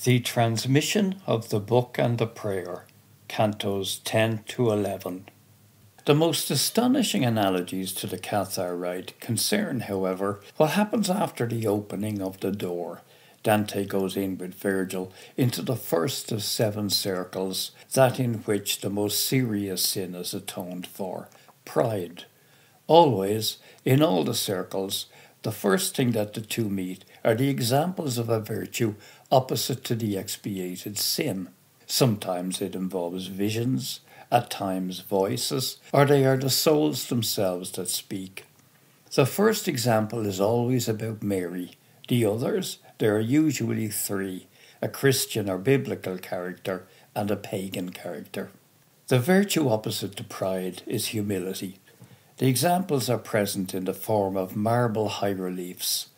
The transmission of the book and the prayer, Cantos 10 to 11. The most astonishing analogies to the Cathar rite concern, however, what happens after the opening of the door. Dante goes in with Virgil into the first of 7 circles, that in which the most serious sin is atoned for, pride. Always, in all the circles, the first thing that the two meet are the examples of a virtue opposite to the expiated sin. Sometimes it involves visions, at times voices, or they are the souls themselves that speak. The first example is always about Mary. The others, there are usually 3, a Christian or biblical character and a pagan character. The virtue opposite to pride is humility. The examples are present in the form of marble high-reliefs.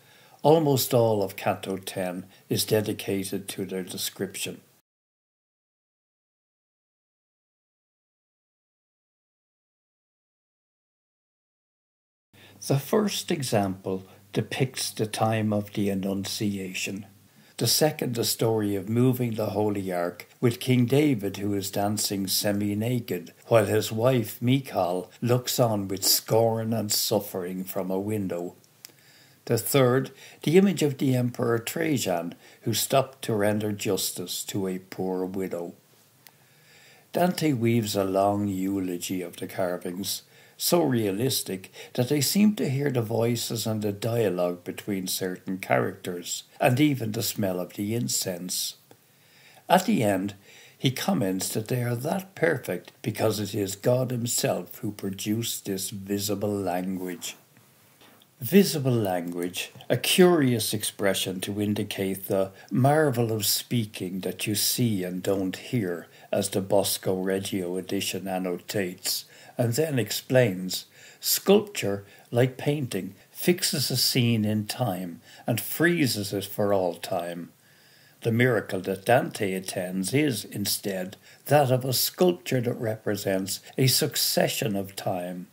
Almost all of Canto 10 is dedicated to their description. The first example depicts the time of the Annunciation. The second, the story of moving the Holy Ark, with King David who is dancing semi-naked, while his wife Michal looks on with scorn and suffering from a window. The third, the image of the Emperor Trajan, who stopped to render justice to a poor widow. Dante weaves a long eulogy of the carvings, so realistic that they seem to hear the voices and the dialogue between certain characters, and even the smell of the incense. At the end, he comments that they are that perfect because it is God himself who produced this visible language. Visible language, a curious expression to indicate the marvel of speaking that you see and don't hear, as the Bosco Reggio edition annotates, and then explains, sculpture, like painting, fixes a scene in time and freezes it for all time. The miracle that Dante attends is, instead, that of a sculpture that represents a succession of time.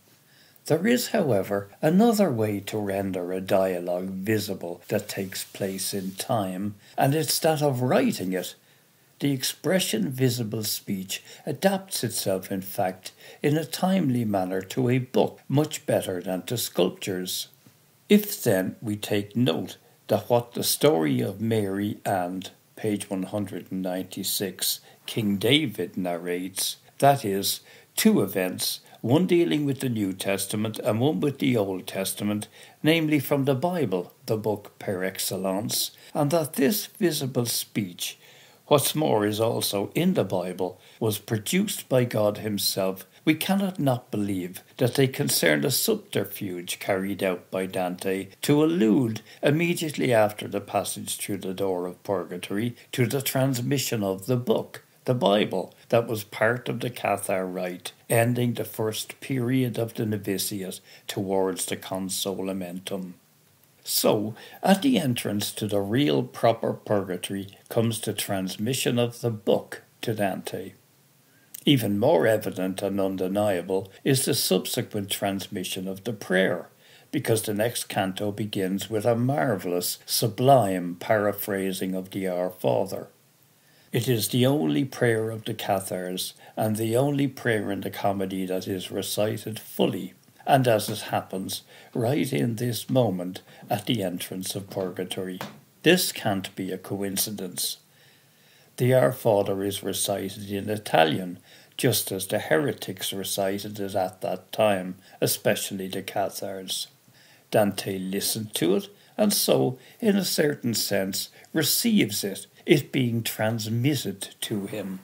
There is, however, another way to render a dialogue visible that takes place in time, and it's that of writing it. The expression visible speech adapts itself, in fact, in a timely manner to a book much better than to sculptures. If then we take note that what the story of Mary and, page 196, King David narrates, that is, 2 events, one dealing with the New Testament and one with the Old Testament, namely from the Bible, the book par excellence, and that this visible speech, what's more is also in the Bible, was produced by God himself, we cannot not believe that they concern a subterfuge carried out by Dante to allude, immediately after the passage through the door of purgatory, to the transmission of the book, the Bible, that was part of the Cathar rite, ending the first period of the novitiate towards the consolamentum. So, at the entrance to the real proper purgatory comes the transmission of the book to Dante. Even more evident and undeniable is the subsequent transmission of the prayer, because the next canto begins with a marvellous, sublime paraphrasing of the Our Father. It is the only prayer of the Cathars, and the only prayer in the comedy that is recited fully, and as it happens, right in this moment at the entrance of purgatory. This can't be a coincidence. The Our Father is recited in Italian, just as the heretics recited it at that time, especially the Cathars. Dante listened to it, and so, in a certain sense, receives it, it being transmitted to him.